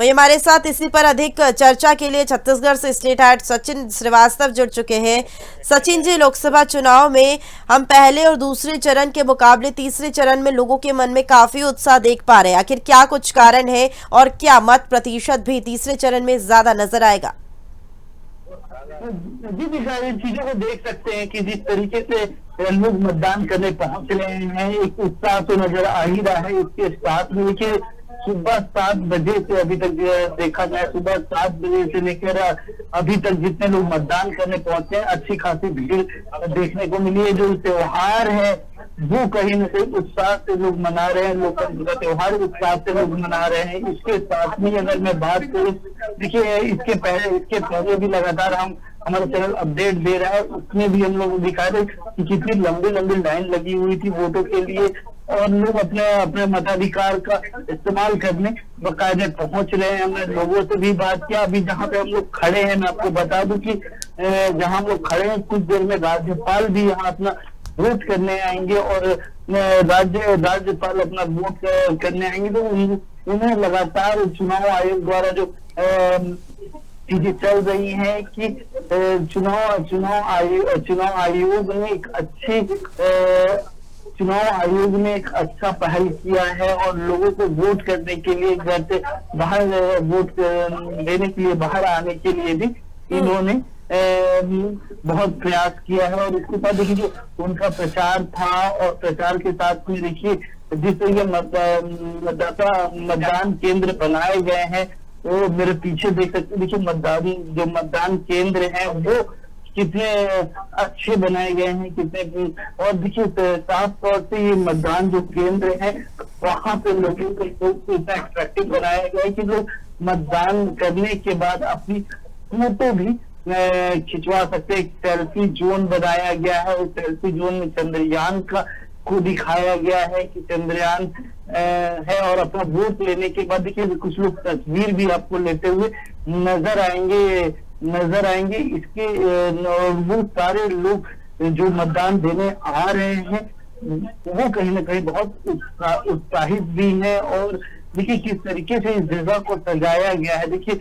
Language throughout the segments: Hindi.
वही हमारे साथ इसी पर अधिक चर्चा के लिए छत्तीसगढ़ से स्टेट हेड सचिन श्रीवास्तव जुड़ चुके हैं। सचिन जी, लोकसभा चुनाव में हम पहले और दूसरे चरण के मुकाबले तीसरे चरण में लोगों के मन में काफी उत्साह देख पा रहे हैं। आखिर क्या कुछ कारण है और क्या मत प्रतिशत भी तीसरे चरण में ज्यादा नजर आएगा? जी दिशा, इन चीजों को देख सकते हैं कि जिस तरीके से लोग मतदान करने पहुंच रहे हैं, एक उत्साह तो नजर आ ही रहा है। इसके साथ में देखिए सुबह 7 बजे से अभी तक देखा जाए, सुबह 7 बजे से लेकर अभी तक जितने लोग मतदान करने पहुंचे हैं, अच्छी खासी भीड़ देखने को मिली है। जो त्योहार है वो कहीं न कहीं उत्साह से लोग मना रहे हैं, लोकतंत्र का त्योहार उत्साह से लोग मना रहे हैं। इसके साथ में अगर मैं बात करूं, देखिए इसके पहले भी लगातार हमारा चैनल अपडेट दे रहा है, उसमें भी हम लोग दिखा रहे कि कितनी लंबी लंबी लाइन लगी हुई थी वोटों के लिए, और लोग अपने मताधिकार का इस्तेमाल करने बाकायदे पहुंच रहे हैं। हमने लोगों से भी बात किया। अभी जहाँ पे हम लोग खड़े हैं, मैं आपको बता दूं कि जहाँ हम लोग खड़े हैं, कुछ देर में राज्यपाल भी यहाँ अपना वोट करने आएंगे, और राज्यपाल अपना वोट करने आएंगे। तो उन्हें लगातार चुनाव आयोग द्वारा जो चीजें चल रही है कि चुनाव आयोग ने एक अच्छा पहल किया है, और लोगों को वोट करने के लिए, घर से बाहर वोट देने के लिए बाहर आने के लिए भी इन्होंने बहुत प्रयास किया है। और इसके बाद देखिए जो उनका प्रचार था, और प्रचार के साथ में देखिए जिस तरीके मतदान केंद्र बनाए गए हैं, वो मेरे पीछे देख सकते हैं। देखिए जो मतदान केंद्र है वो कितने अच्छे बनाए गए हैं, कितने, और देखिए साफ तौर से ये मतदान जो केंद्र है वहां पे लोगों को इतना अट्रैक्टिव बनाया गया है कि लोग मतदान करने के बाद अपनी फोटो भी खिंचवा सकते। एक सेल्फी जोन बनाया गया है, उस सेल्फी जोन में चंद्रयान को दिखाया गया है कि चंद्रयान है, और अपना वोट लेने के बाद देखिए कुछ लोग तस्वीर भी आपको लेते हुए नजर आएंगे। इसके वो सारे लोग जो मतदान देने आ रहे हैं वो कहीं ना कहीं बहुत उत्साहित भी है। और देखिए किस तरीके से इस जगह को सजाया गया है। देखिए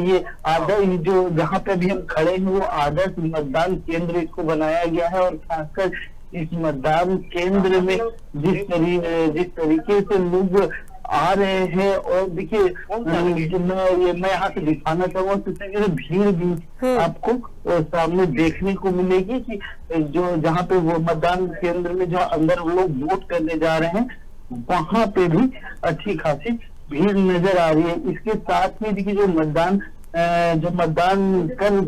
ये आदर्श, जो जहाँ पे भी हम खड़े हैं वो आदर्श मतदान केंद्र इसको बनाया गया है। और खासकर इस मतदान केंद्र में जिस तरीके से लोग आ रहे हैं, और देखिए मैं यहाँ से दिखाना चाहूंगा कि भीड़ भी आपको सामने देखने को मिलेगी कि जो जहाँ पे वो मतदान केंद्र में जो अंदर लोग वोट करने जा रहे हैं वहां पे भी अच्छी खासी भीड़ नजर आ रही है। इसके साथ में देखिए जो मतदान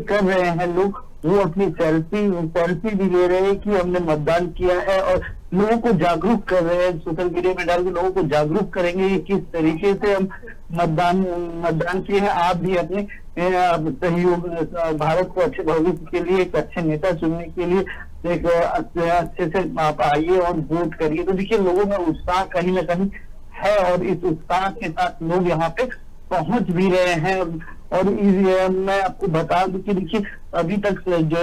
कर रहे हैं लोग, वो अपनी सेल्फी भी ले रहे हैं कि हमने मतदान किया है, और लोगों को जागरूक कर रहे हैं। सोशल मीडिया में डाल के लोगों को जागरूक करेंगे कि किस तरीके से हम मतदान किए हैं। आप भी अपने सहयोग, भारत को अच्छे भविष्य के लिए, एक अच्छे नेता चुनने के लिए एक अच्छे से आप आइए और वोट करिए। तो देखिए लोगों में उत्साह कहीं ना कहीं है, और इस उत्साह के साथ लोग यहाँ पे पहुंच भी रहे हैं। और मैं आपको बता दूं कि देखिए अभी तक जो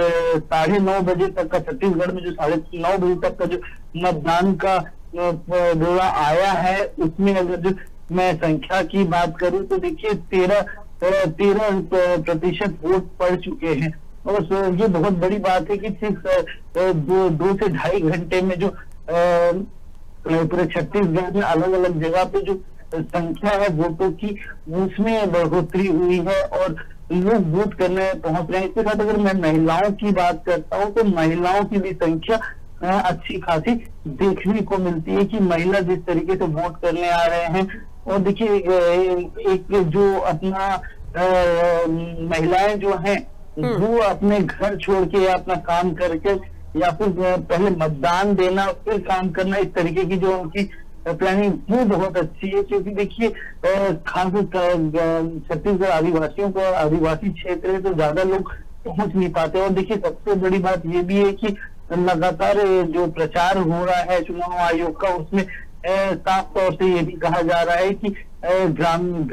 9:30 बजे तक का, छत्तीसगढ़ में जो 9:30 बजे तक का जो मतदान का ब्यौरा आया है, उसमें अगर जो मैं संख्या की बात करूं तो देखिए 13% वोट पड़ चुके हैं। और ये बहुत बड़ी बात है कि सिर्फ 2 से ढाई घंटे में जो पूरे छत्तीसगढ़ में अलग अलग जगह पे जो संख्या है वोटों की, उसमें बढ़ोतरी हुई है, और लोग वोट करने पहुंच रहे हैं। इसके साथ अगर मैं महिलाओं की बात करता हूं तो महिलाओं की भी संख्या अच्छी खासी देखने को मिलती है कि महिला जिस तरीके से वोट करने आ रहे हैं। और देखिए एक जो अपना महिलाएं जो हैं वो अपने घर छोड़ के या अपना काम करके, या फिर पहले मतदान देना फिर काम करना, इस तरीके की जो उनकी प्लानिंग वो बहुत अच्छी है। क्योंकि देखिए खास छत्तीसगढ़ आदिवासी क्षेत्र है, तो ज्यादा लोग पहुंच नहीं पाते। और देखिए सबसे बड़ी बात ये भी है कि लगातार जो प्रचार हो रहा है चुनाव आयोग का, उसमें साफ तौर से ये भी कहा जा रहा है कि ग्रामीण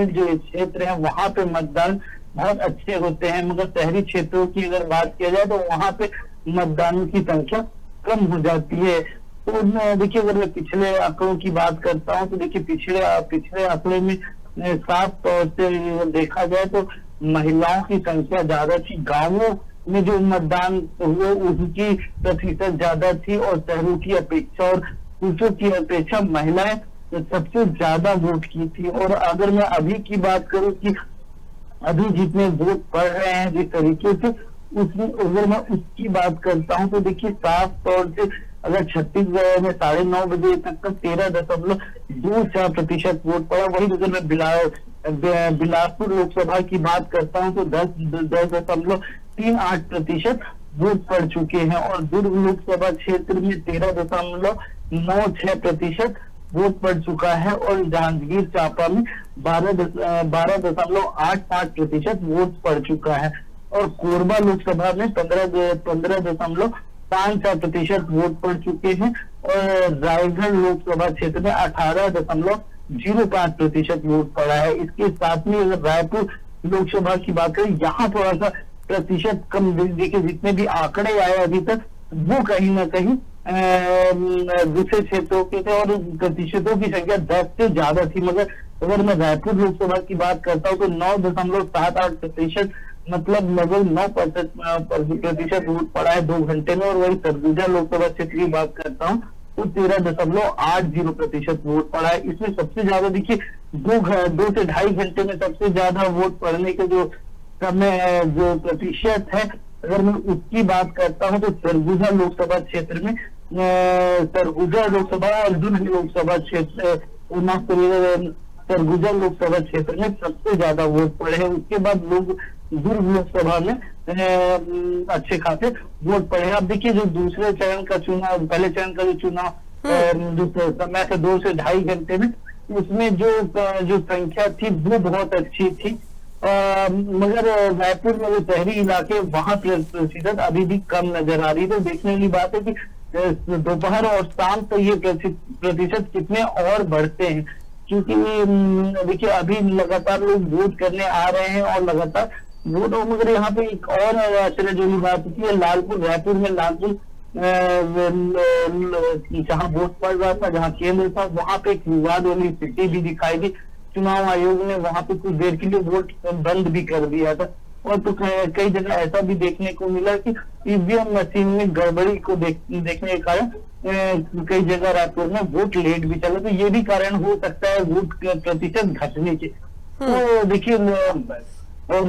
जो क्षेत्र है वहां पे मतदान बहुत अच्छे होते हैं, मगर शहरी क्षेत्रों की अगर बात किया जाए तो वहां पे मतदान की संख्या कम हो जाती है। तो उनमें देखिए, अगर मैं पिछले आंकड़ों की बात करता हूँ तो देखिए पिछले पिछले आंकड़े में साफ तौर से देखा जाए तो महिलाओं की संख्या ज्यादा थी। गांवों में जो मतदान हुए उसकी प्रतिशत ज्यादा थी, और शहरों की अपेक्षा और पुरुषों की अपेक्षा महिलाएं सबसे ज्यादा वोट की थी। और अगर मैं अभी की बात करूं कि अभी जितने वोट पड़ रहे हैं जिस तरीके से, उसमें अगर मैं उसकी बात करता हूं तो देखिए साफ तौर से अगर छत्तीसगढ़ में 9:30 बजे तक का 13.24% वोट पड़ा, वही अगर मैं बिलासपुर लोकसभा की बात करता हूं तो 10.38% वोट पड़ चुके हैं, और दुर्ग लोकसभा क्षेत्र में 13.96% वोट पड़ चुका है, और जांजगीर चांपा में 12.85% वोट पड़ चुका है, और कोरबा लोकसभा में 15.54% वोट पड़ चुके हैं, और रायगढ़ लोकसभा क्षेत्र में 18.05% वोट पड़ा है। इसके साथ में अगर रायपुर लोकसभा की बात करें, यहाँ थोड़ा सा प्रतिशत कम, देखिए जितने भी आंकड़े आए अभी तक वो कहीं ना कहीं दूसरे क्षेत्रों के थे, और प्रतिशतों की संख्या 10 से ज्यादा थी। मगर अगर मैं रायपुर लोकसभा की बात करता हूँ तो 9.78%, मतलब लगभग 9% वोट पड़ा है 2 घंटे में। और वही सरगुजा लोकसभा क्षेत्र की बात करता हूँ तो 13.80% वोट पड़ा है। इसमें सबसे ज्यादा देखिए 2 से 2.5 घंटे में सबसे ज्यादा वोट पड़ने के जो समय जो प्रतिशत है, अगर मैं उसकी बात करता हूं तो सरगुजा लोकसभा क्षेत्र में सरगुजा लोकसभा और दुर्ग लोकसभा क्षेत्र सरगुजा लोकसभा क्षेत्र में सबसे ज्यादा वोट पड़े हैं। उसके बाद लोग दुर्ग लोकसभा में अच्छे खासे वोट पड़े हैं। अब देखिए जो दूसरे चरण का चुनाव, पहले चरण का जो चुनाव जो समय से 2 से 2.5 घंटे में, उसमें जो संख्या थी वो बहुत अच्छी थी। मगर रायपुर में जो शहरी इलाके वहां प्रतिशत अभी भी कम नजर आ रही है। तो देखने वाली बात है कि दोपहर और शाम तक ये प्रतिशत कितने और बढ़ते हैं, क्योंकि देखिए अभी लगातार लोग वोट करने आ रहे हैं और लगातार वोट। मगर यहाँ पे एक और आश्चर्य वाली बात होती है, रायपुर में लालपुर जहाँ वोट पड़ रहा था, जहाँ केंद्र था, वहां पे एक विवाद वाली स्थिति भी दिखाई दी। चुनाव आयोग ने वहां पे कुछ देर के लिए वोट बंद भी कर दिया था, और तो कई जगह ऐसा भी देखने को मिला कि ईवीएम मशीन में गड़बड़ी को देखने के कारण कई जगह रायपुर में वोट लेट भी चला। तो ये भी कारण हो सकता है वोट प्रतिशत घटने के। तो देखिए, और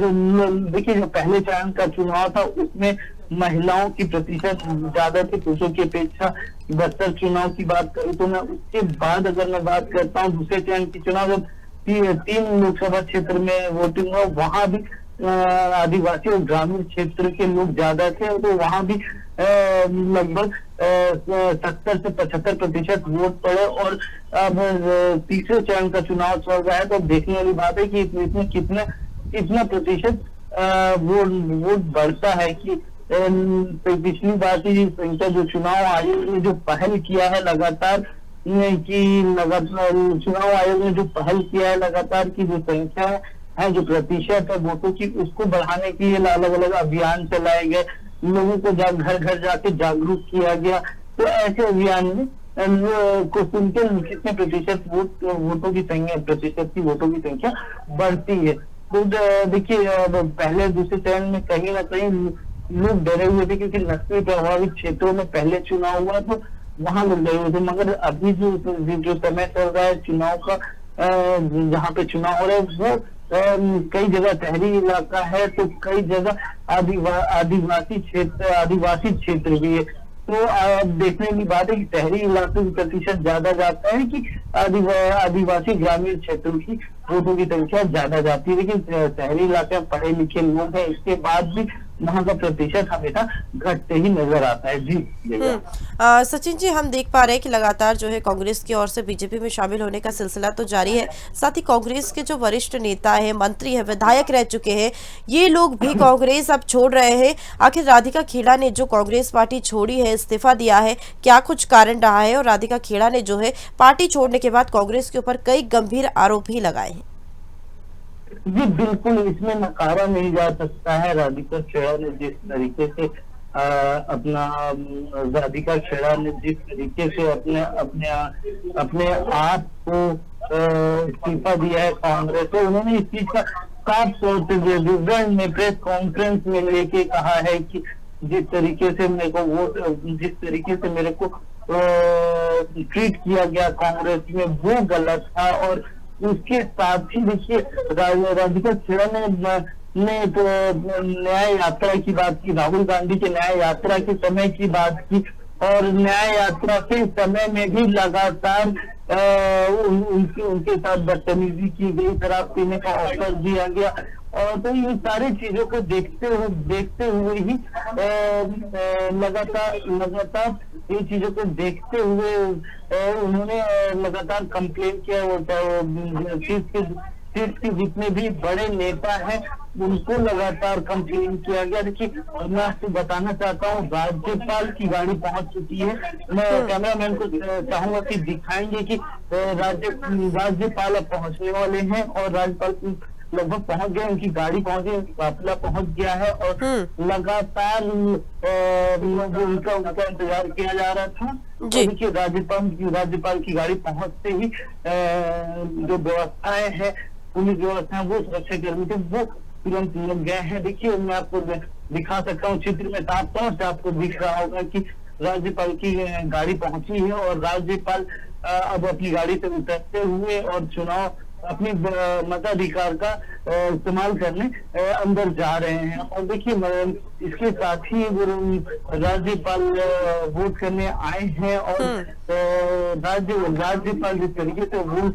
देखिए जो पहले चरण का चुनाव था उसमें महिलाओं की प्रतिशत ज्यादा थी पुरुषों की अपेक्षा। बस्तर चुनाव की बात करूँ तो मैं उसके बाद अगर मैं बात करता हूँ दूसरे चरण की चुनाव, जब 3 लोकसभा क्षेत्र में वोटिंग हुआ, वहां भी आदिवासी और ग्रामीण क्षेत्र के लोग ज्यादा थे, तो वहां भी लगभग 70 से 75% वोट पड़े। और अब तीसरे चरण का चुनाव चल रहा है, तो अब देखने वाली बात है कि इसमें कितना प्रतिशत वोट बढ़ता है। कि पिछली बार की संख्या जो चुनाव आयोग ने जो पहल किया है लगातार चुनाव आयोग ने जो पहल किया है लगातार की जो संख्या है, जो प्रतिशत है वोटों की, उसको बढ़ाने के लिए अलग अलग अभियान चलाए गए, लोगों को घर घर जाके जागरूक किया गया। तो ऐसे अभियान में को सुनकर कितने प्रतिशत वोटों की संख्या बढ़ती है। तो देखिए पहले दूसरे चरण में कहीं ना कहीं लोग डरे हुए थे, क्योंकि नक्सली प्रभावित क्षेत्रों में पहले चुनाव हुआ तो वहां लोग डरे हुए थे। मगर अभी जो समय चल रहा है चुनाव का, जहाँ पे चुनाव हो रहा है वो कई जगह शहरी इलाका है, तो कई जगह आदिवासी क्षेत्र भी है। तो देखने की बात है कि शहरी इलाकों की प्रतिशत ज्यादा जाता है कि आदिवासी ग्रामीण क्षेत्रों की वोटों की संख्या ज्यादा जाती है। लेकिन शहरी इलाके में पढ़े लिखे लोग हैं, इसके बाद भी वहां का प्रतिशत हमेशा घटते ही नजर आता है। जी सचिन जी, हम देख पा रहे हैं कि लगातार जो है कांग्रेस की ओर से बीजेपी में शामिल होने का सिलसिला तो जारी है, साथ ही कांग्रेस के जो वरिष्ठ नेता है, मंत्री है, विधायक रह चुके हैं, ये लोग भी कांग्रेस अब छोड़ रहे हैं। आखिर राधिका खेड़ा ने जो कांग्रेस पार्टी छोड़ी है, इस्तीफा दिया है, क्या कुछ कारण रहा है? और राधिका खेड़ा ने जो है पार्टी छोड़ने के बाद कांग्रेस के ऊपर कई गंभीर आरोप भी लगाए हैं। जी बिल्कुल, इसमें नकारा नहीं जा सकता है। राधिका खेड़ा ने जिस तरीके से अपना राधिका खेड़ा ने जिस तरीके से अपने अपने अपने आप को इस्तीफा दिया है कांग्रेस को, उन्होंने इस चीज का साफ तौर पे विवरण में प्रेस कॉन्फ्रेंस में लेके कहा है कि जिस तरीके से मेरे को जिस तरीके से मेरे को ट्रीट किया गया कांग्रेस में वो गलत था। और उसके साथ ही देखिए राधिका खेड़ा ने तो न्याय यात्रा की बात की, राहुल गांधी के न्याय यात्रा के समय की बात की, और न्याय यात्रा के समय में भी लगातार उनके साथ बदतमीजी की गई, शराब पीने का ऑफर दिया गया। और तो इन सारी चीजों को देखते हुए ही लगातार इन चीजों को देखते हुए उन्होंने लगातार कंप्लेन किया होता है। शीर्ष के जितने भी बड़े नेता हैं उनको लगातार कंप्लेन किया गया। देखिए मैं आपको बताना चाहता हूँ, राज्यपाल की गाड़ी पहुंच चुकी है। मैं कैमरामैन को चाहूंगा कि दिखाएंगे कि राज्यपाल अब पहुंचने वाले हैं और राज्यपाल लगभग पहुंच गए, उनकी गाड़ी पहुंच गई, काफिला पहुंच गया है और लगातार उनका इंतजार किया जा रहा था। देखिए राज्यपाल की गाड़ी पहुंचते ही जो व्यवस्थाएं हैं, पुलिस व्यवस्था, वो सुरक्षा कर्मी थे, वो तुरंत लग गए हैं। देखिए मैं आपको दिखा सकता हूँ चित्र में, साफ तौर से आपको दिख रहा होगा कि राज्यपाल की गाड़ी पहुंची है और राज्यपाल अब अपनी गाड़ी से उतरते हुए और चुनाव अपनी मताधिकार का इस्तेमाल करने अंदर जा रहे हैं। और देखिए इसके साथ ही राज्यपाल वोट करने आए हैं और राज्यपाल जिस तरीके से वोट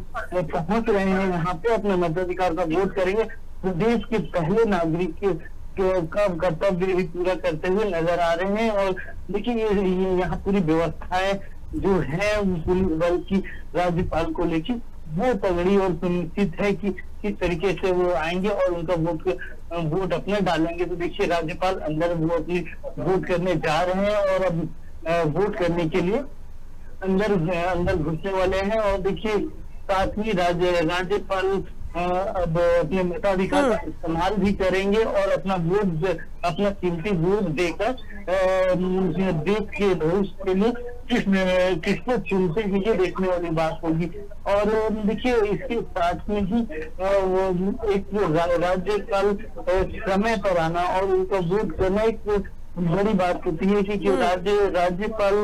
पहुंच रहे हैं यहाँ पे, अपने मताधिकार का वोट करेंगे तो देश के पहले नागरिक का कर्तव्य भी पूरा करते हुए नजर आ रहे हैं। और देखिए ये यहाँ पूरी व्यवस्थाएं जो है पुलिस बल की राज्यपाल को लेके वो तगड़ी और सुनिश्चित है कि किस तरीके से वो आएंगे और उनका वोट अपने डालेंगे। तो देखिए राज्यपाल अंदर वो अपनी वोट करने जा रहे हैं और अब वोट करने के लिए अंदर घुसने वाले हैं। और देखिए साथ ही राज्यपाल अब अपने मताधिकार का इस्तेमाल भी करेंगे और अपना कीमती वोट देकर देश के भविष्य के लिए किसको चुनते हैं ये देखने वाली बात होगी। और देखिए इसके साथ में ही एक राज्यपाल समय पर आना और उनका वोट करना एक बड़ी बात होती है कि राज्यपाल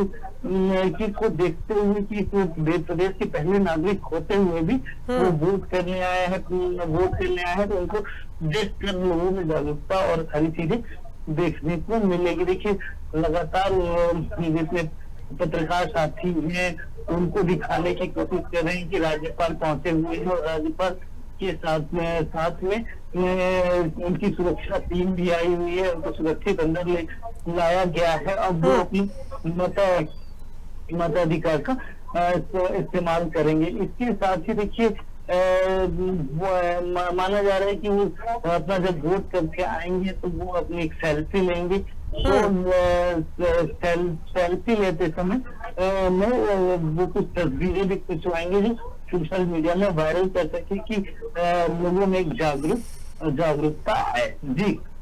को देखते हुए कि प्रदेश के पहले नागरिक होते हुए भी वो वोट करने आया है तो उनको देख कर लोगों में जागरूकता और सारी चीजें देखने को मिलेगी। देखिए लगातार जितने पत्रकार साथी हैं उनको दिखाने की कोशिश कर रहे हैं कि राज्यपाल पहुंचे हुए हैं और राज्यपाल के साथ में उनकी सुरक्षा टीम भी आई हुई है, उनको सुरक्षित अंदर लाया गया है। अब वो अपनी मताधिकार का इस्तेमाल करेंगे। इसके साथ ही देखिए माना जा रहा है कि वो अपना जब वोट करके आएंगे तो वो अपनी एक सेल्फी लेंगे। तो सेल्फी लेते समय में वो कुछ तस्वीरें भी खिंचवाएंगे जो सोशल मीडिया में वायरल कर सके कि लोगों में एक जागरूकता आए।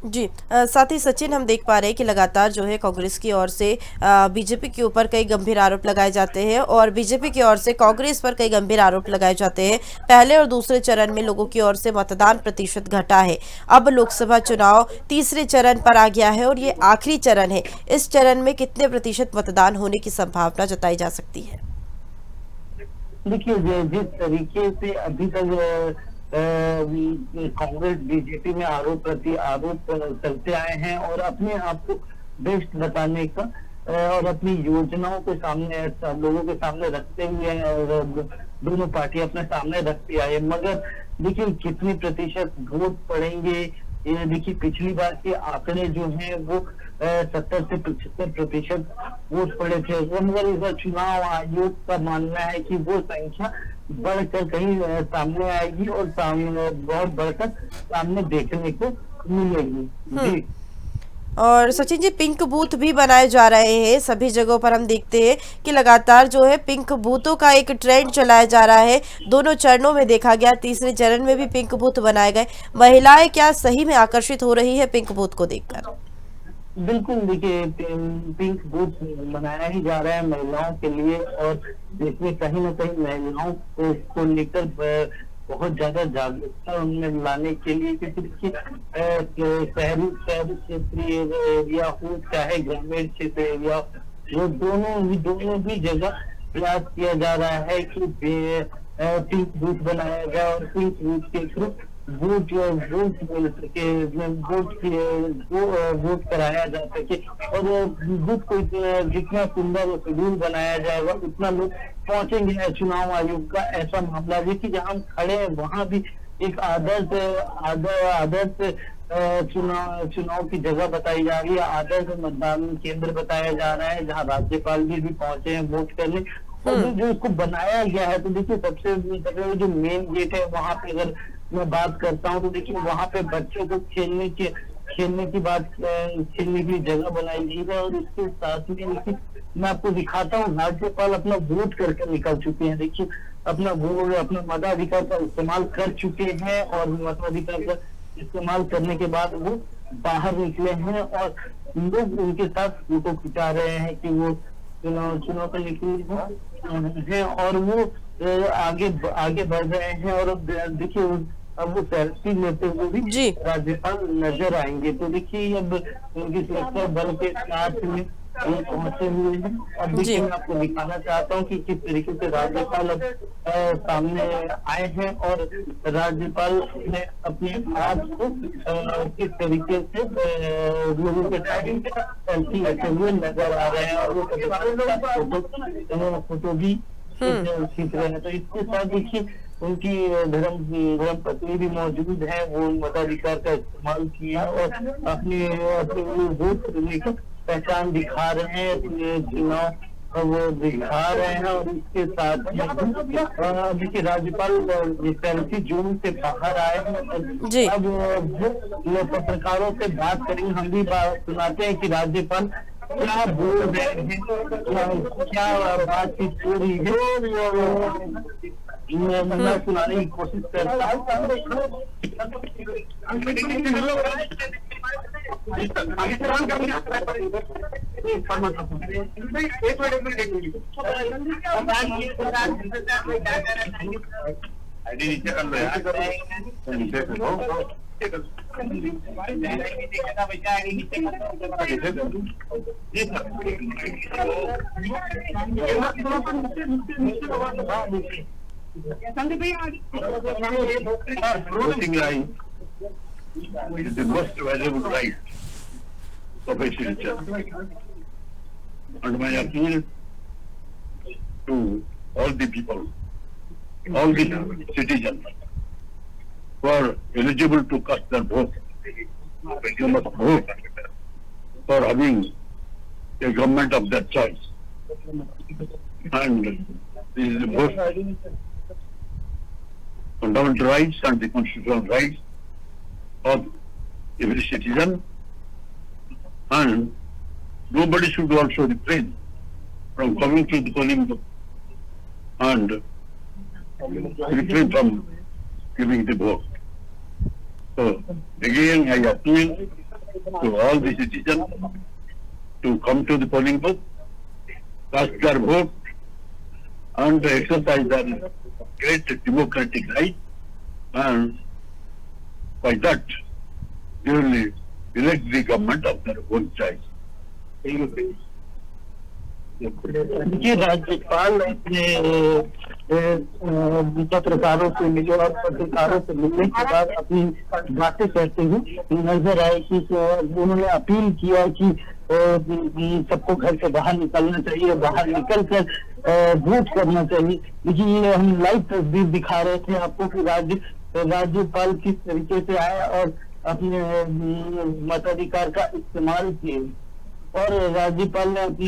जी साथ ही सचिन, हम देख पा रहे हैं कि लगातार जो है कांग्रेस की ओर से बीजेपी के ऊपर कई गंभीर आरोप लगाए जाते हैं और बीजेपी की ओर से कांग्रेस पर कई गंभीर आरोप लगाए जाते हैं। पहले और दूसरे चरण में लोगों की ओर से मतदान प्रतिशत घटा है। अब लोकसभा चुनाव तीसरे चरण पर आ गया है और ये आखिरी चरण है। इस चरण में कितने प्रतिशत मतदान होने की संभावना जताई जा सकती है? देखिए जिस तरीके से अभी तक कांग्रेस बीजेपी में आरोप करते आए हैं और अपने आप को बेस्ट बताने का और अपनी योजनाओं के सामने लोगों के सामने रखते हुए दोनों पार्टी अपने सामने रखती आए, मगर देखिए कितने प्रतिशत वोट पड़ेंगे। देखिए पिछली बार के आंकड़े जो हैं वो 70 से 75% वोट पड़े थे, मगर इस बार चुनाव आयोग का मानना है कि वो संख्या बढ़कर कहीं सामने आएगी और बहुत बढ़कर सामने देखने को मिलेगी। जी और सचिन जी, पिंक बूथ भी बनाए जा रहे हैं सभी जगहों पर। हम देखते हैं कि लगातार जो है पिंक बूथों का एक ट्रेंड चलाया जा रहा है। दोनों चरणों में देखा गया, तीसरे चरण में भी पिंक बूथ बनाए गए। महिलाएं क्या सही में आकर्षित हो रही है पिंक बूथ को देखकर? बिल्कुल, देखिए पिंक बूथ मनाया ही जा रहा है महिलाओं के लिए, और इसमें कहीं न कहीं महिलाओं को लेकर बहुत ज़्यादा जागरूकता उनमें लाने के लिए, क्योंकि देखिए शहरी शहरी क्षेत्रीय एरिया हो चाहे ग्रामीण क्षेत्र एरिया, वो दोनों भी जगह प्रयास किया जा रहा है कि पिंक बूथ बनाया जाए, और पिंक बूथ के थ्रू वोट वोट मिल सके, वोट कराया जा सके, और बूथ को जितना सुंदर शेड्यूल बनाया जाएगा उतना लोग पहुंचेंगे। चुनाव आयोग का ऐसा मामला है कि जहां हम खड़े हैं वहां भी एक आदर्श चुनाव की जगह बताई जा रही है, आदर्श मतदान केंद्र बताया जा रहा है, जहां राज्यपाल भी पहुंचे हैं वोट करने। और जो इसको बनाया गया है, तो देखिए सबसे पहले जो मेन गेट है वहां पे अगर मैं बात करता हूँ, तो देखिए वहां पे बच्चों को खेलने की जगह बनाई गई है, और इसके साथ में देखिए मैं आपको दिखाता हूँ, राज्यपाल अपना वोट करके निकल चुके हैं। देखिए अपना मताधिकार का इस्तेमाल कर चुके हैं, और मताधिकार का इस्तेमाल करने के बाद वो बाहर निकले हैं, और लोग उनके साथ फोटो खिंचा रहे हैं कि वो चुनाव के निकले हैं, और वो आगे बढ़ रहे हैं। और देखिए अब वो सेल्फी लेते हुए भी जी। राज्यपाल नजर आएंगे। तो देखिए अब उनकी सुरक्षा बल के साथ में वो पहुंचे हुए हैं। अब जी। देखिए मैं आपको दिखाना चाहता हूँ कि किस तरीके से राज्यपाल अब सामने आए हैं, और राज्यपाल ने अपने आप को किस तरीके से लोगों के साथ सेल्फी लेते हुए नजर आ रहे हैं, और वो फोटो भी खींच रहे हैं। तो इसके साथ देखिए उनकी धर्म पत्नी भी मौजूद है, वो मताधिकार का इस्तेमाल किया और अपने वोट करने की पहचान दिखा रहे हैं, अपने चुनाव वो दिखा रहे हैं। और इसके साथ देखिए राज्यपाल सेल्फी जोन से बाहर आए हैं। जी। अब वो पत्रकारों से बात करेंगे, हम भी बात सुनाते हैं कि राज्यपाल क्या बोल रहे हैं, क्या बातचीत हो रही है, मैं सुनाने की कोशिश करता हूँ। Voting right is the most valuable right of a citizen. And my appeal to all the people, all the citizens who are eligible to cast their vote, you must vote for having a government of their choice. And this is the most fundamental rights and the constitutional rights of every citizen, and nobody should also refrain from coming to the polling booth and refrain from giving the vote. So again, I appeal to all the citizens to come to the polling booth, cast their vote, and exercise their great democratic right, and by that they will elect the government of their own choice. देखिए राज्यपाल अपने पत्रकारों से मिले, और पत्रकारों से मिलने के बाद अपनी बातें करते हुए नजर आए कि उन्होंने अपील किया कि सबको घर से बाहर निकलना चाहिए, बाहर निकलकर वोट करना चाहिए। देखिए ये हम लाइव तस्वीर दिखा रहे थे आपको कि राज्यपाल किस तरीके से आए और अपने मताधिकार का इस्तेमाल किए, और राज्यपाल ने अपने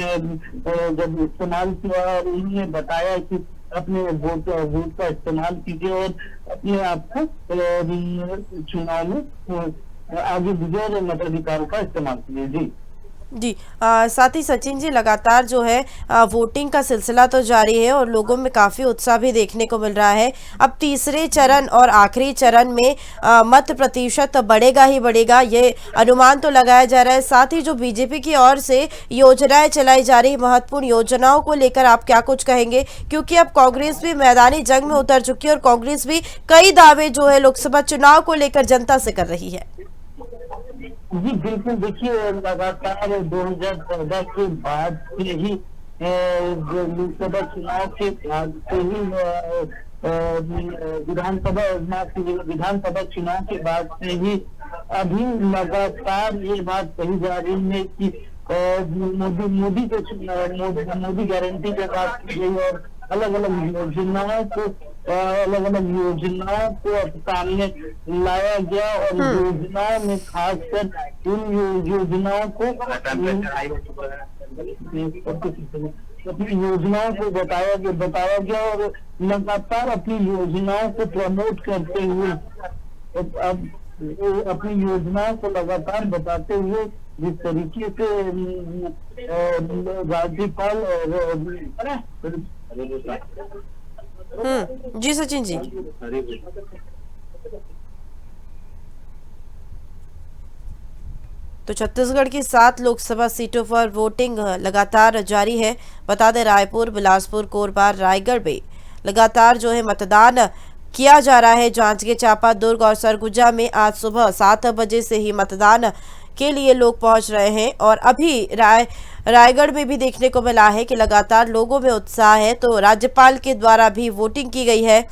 जब इस्तेमाल किया उन्होंने बताया कि अपने वोट का इस्तेमाल कीजिए और अपने आप को चुनाव में आगे बढ़े और मताधिकार का इस्तेमाल कीजिए। जी जी साथ ही सचिन जी लगातार जो है वोटिंग का सिलसिला तो जारी है और लोगों में काफ़ी उत्साह भी देखने को मिल रहा है। अब तीसरे चरण और आखिरी चरण में मत प्रतिशत बढ़ेगा ही बढ़ेगा, ये अनुमान तो लगाया जा रहा है। साथ ही जो बीजेपी की ओर से योजनाएं चलाई जा रही महत्वपूर्ण योजनाओं को लेकर आप क्या कुछ कहेंगे, क्योंकि अब कांग्रेस भी मैदानी जंग में उतर चुकी है और कांग्रेस भी कई दावे जो है लोकसभा चुनाव को लेकर जनता से कर रही है। जी बिल्कुल, देखिए लगातार 2014 के बाद से ही जो लोकसभा चुनाव के बाद से ही विधानसभा चुनाव के बाद से ही अभी लगातार ये बात कही जा रही है कि मोदी गारंटी के बात की गई और अलग अलग योजनाओं को अब सामने लाया गया और योजनाओं में खासकर उन योजनाओं को अपनी योजनाओं को बताया गया और लगातार अपनी योजनाओं को प्रमोट करते हुए अब अपनी योजनाओं को लगातार बताते हुए जिस तरीके से राज्यपाल जी सचिन जी। तो छत्तीसगढ़ की 7 लोकसभा सीटों पर वोटिंग लगातार जारी है। बता दें रायपुर, बिलासपुर, कोरबा, रायगढ़ में लगातार जो है मतदान किया जा रहा है। जांजगीर चांपा, दुर्ग और सरगुजा में आज सुबह 7 बजे से ही मतदान के लिए लोग पहुंच रहे हैं और अभी रायगढ़ में भी देखने को मिला है कि लगातार लोगों में उत्साह है। तो राज्यपाल के द्वारा भी वोटिंग की गई है।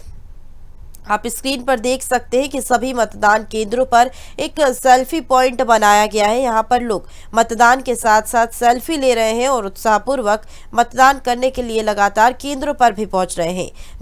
आप स्क्रीन पर देख सकते हैं कि सभी मतदान केंद्रों पर एक सेल्फी पॉइंट बनाया गया है। यहाँ पर लोग मतदान के साथ साथ सेल्फी ले रहे हैं और उत्साहपूर्वक मतदान करने के लिए लगातार केंद्रों पर भी पहुंच रहे हैं।